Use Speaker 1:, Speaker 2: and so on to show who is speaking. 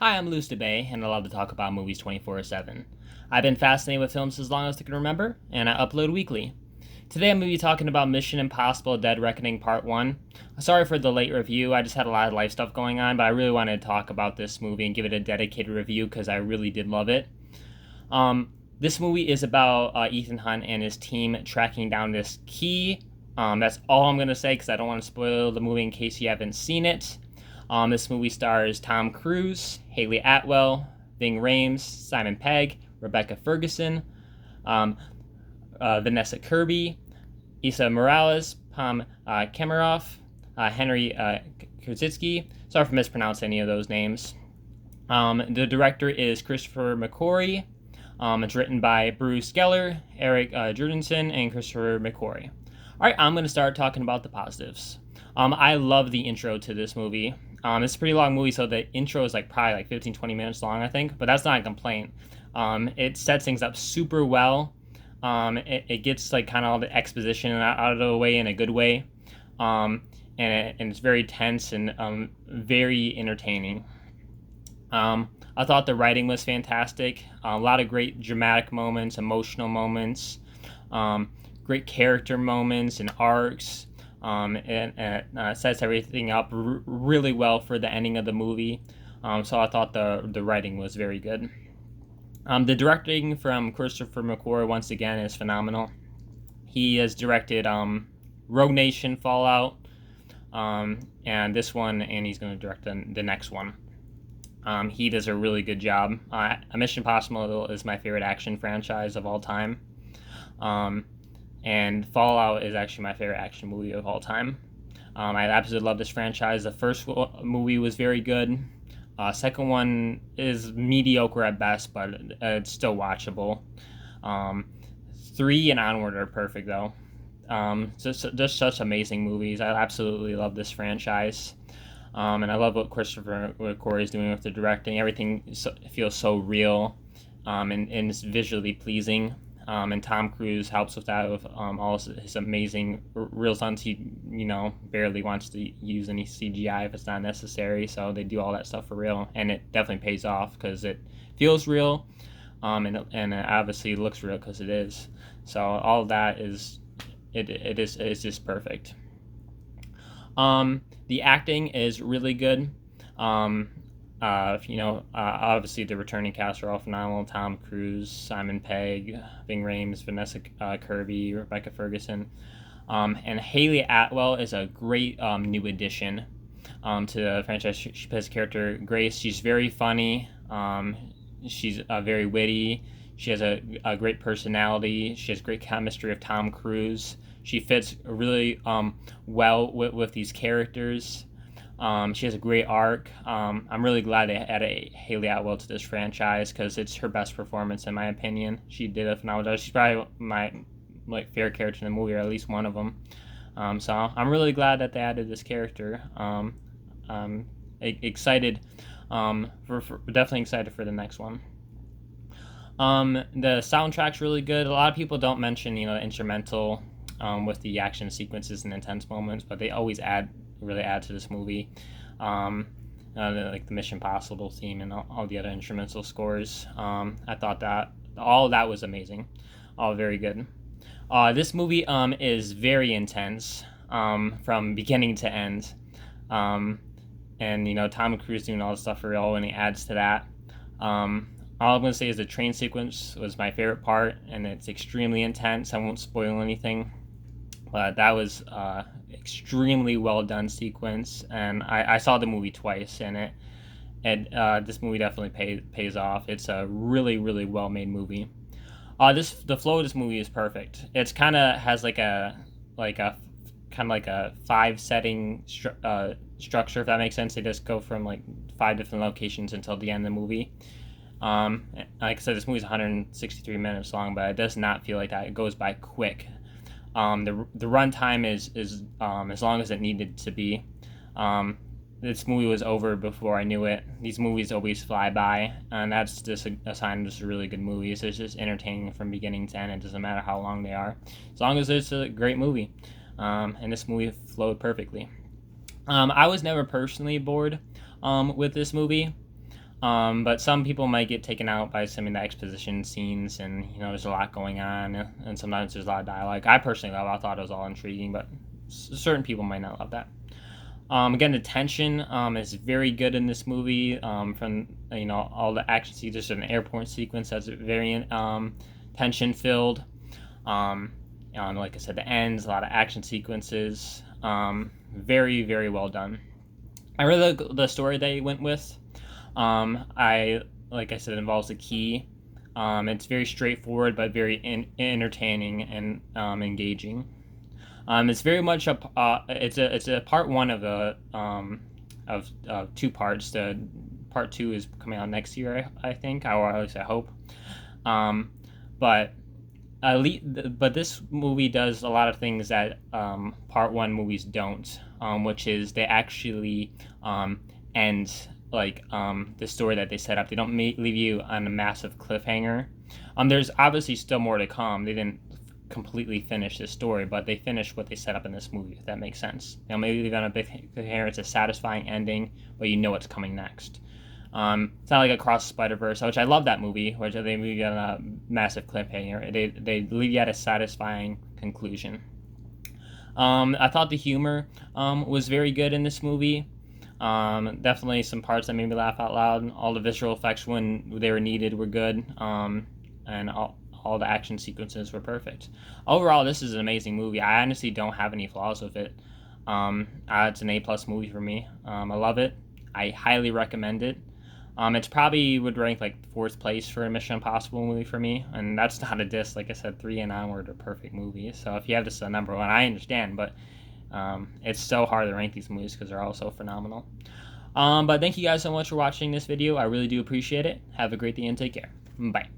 Speaker 1: Hi, I'm Luz DeBay, and I love to talk about movies 24/7. I've been fascinated with films as long as I can remember, and I upload weekly. Today I'm going to be talking about Mission Impossible Dead Reckoning Part 1. Sorry for the late review, I just had a lot of life stuff going on, but I really wanted to talk about this movie and give it a dedicated review because I really did love it. This movie is about Ethan Hunt and his team tracking down this key. That's all I'm going to say because I don't want to spoil the movie in case you haven't seen it. This movie stars Tom Cruise, Haley Atwell, Ving Rhames, Simon Pegg, Rebecca Ferguson, Vanessa Kirby, Issa Morales, Pam Kemeroff, Henry Krasitsky. Sorry for mispronouncing any of those names. The director is Christopher McQuarrie. It's written by Bruce Geller, Eric Jurgensen, and Christopher McQuarrie. All right, I'm going to start talking about the positives. I love the intro to this movie. It's a pretty long movie, so the intro is probably 15-20 minutes long, I think, but that's not a complaint. It sets things up super well. It gets kind of all the exposition out of the way in a good way, and it's very tense and very entertaining. I thought the writing was fantastic. A lot of great dramatic moments, emotional moments, great character moments and arcs. And sets everything up really well for the ending of the movie. So I thought the writing was very good. The directing from Christopher McQuarrie once again is phenomenal. He has directed Rogue Nation, Fallout, and this one, and he's going to direct the next one. He does a really good job. Mission Impossible is my favorite action franchise of all time. And Fallout is actually my favorite action movie of all time. I absolutely love this franchise. The first movie was very good. Second one is mediocre at best, but it's still watchable. 3 and onward are perfect, though. Just such amazing movies. I absolutely love this franchise. And I love what Christopher McQuarrie is doing with the directing. Everything feels so real and is visually pleasing. And Tom Cruise helps with that with all his amazing real stunts. He, barely wants to use any CGI if it's not necessary. So they do all that stuff for real, and it definitely pays off because it feels real, and it obviously looks real because it is. So all of that is just perfect. The acting is really good. Obviously the returning cast are all phenomenal. Tom Cruise, Simon Pegg, Ving Rhames, Vanessa Kirby, Rebecca Ferguson. And Haley Atwell is a great new addition to the franchise. She plays character Grace. She's very funny. She's very witty. She has a great personality. She has great chemistry with Tom Cruise. She fits really well with these characters. She has a great arc. I'm really glad they added Haley Atwell to this franchise because it's her best performance in my opinion. She did a phenomenal job. She's probably my favorite character in the movie, or at least one of them. So I'm really glad that they added this character. Excited, definitely excited for the next one. The soundtrack's really good. A lot of people don't mention the instrumental with the action sequences and intense moments, but they always really add to this movie. The Mission Impossible theme and all the other instrumental scores. I thought that all of that was amazing, all very good. This movie is very intense from beginning to end, and Tom Cruise doing all the stuff for real, and he adds to that. All I'm going to say is the train sequence was my favorite part, and it's extremely intense. I won't spoil anything, but that was extremely well done sequence, and I saw the movie twice, and this movie definitely pays off. It's a really, really well made movie. The flow of this movie is perfect. It's kind of has a 5 setting structure, if that makes sense. They just go from 5 different locations until the end of the movie. Like I said, this movie is 163 minutes long, but it does not feel like that. It goes by quick. The runtime is as long as it needed to be. This movie was over before I knew it. These movies always fly by, and that's just a sign of just really good movies. It's just entertaining from beginning to end. It doesn't matter how long they are, as long as it's a great movie. And this movie flowed perfectly. I was never personally bored with this movie. But some people might get taken out by some of the exposition scenes, and there's a lot going on, and sometimes there's a lot of dialogue. I personally love. I thought it was all intriguing, but certain people might not love that. Again, the tension is very good in this movie. From all the action scenes, there's an airport sequence that's very tension filled. Like I said, the ends, a lot of action sequences. Very, very well done. I really like the story they went with. Like I said, involves a key. It's very straightforward, but very entertaining and engaging. It's very much it's a part one of two parts. The part two is coming out next year, I think, or at least I hope. But this movie does a lot of things that part one movies don't, which is they actually end the story that they set up. They don't leave you on a massive cliffhanger. There's obviously still more to come. They didn't completely finish this story, but they finished what they set up in this movie, if that makes sense. Maybe leave on a big cliffhanger. It's a satisfying ending, but you know what's coming next. It's not like Across the Spider-Verse, which I love that movie, which they leave you on a massive cliffhanger. They leave you at a satisfying conclusion. I thought the humor was very good in this movie. Definitely some parts that made me laugh out loud. All the visual effects when they were needed were good, and all the action sequences were perfect. Overall, this is an amazing movie. I honestly don't have any flaws with it. It's an A+ movie for me. I love it. I highly recommend it. It's probably would rank like 4th place for a Mission Impossible movie for me, and that's not a diss. Like I said, 3 and onward are perfect movies. So if you have this at number 1, I understand, but it's so hard to rank these movies because they're all so phenomenal. But thank you guys so much for watching this video. I really do appreciate it. Have a great day and take care. Bye.